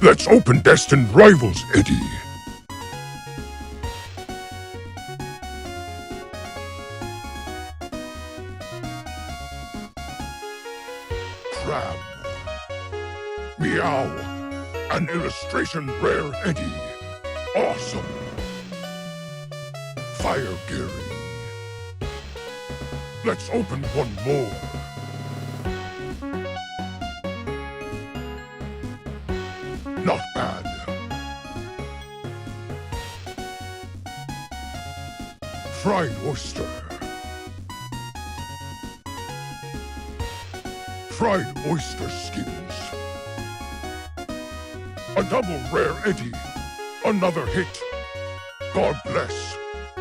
Let's open Destined Rivals, Eddie. Crab. Meow. An illustration rare Eddie. Awesome. Fire Gary. Let's open one more. Not bad. Fried oyster. Fried oyster skins. A double rare Eddie. Another hit. God bless.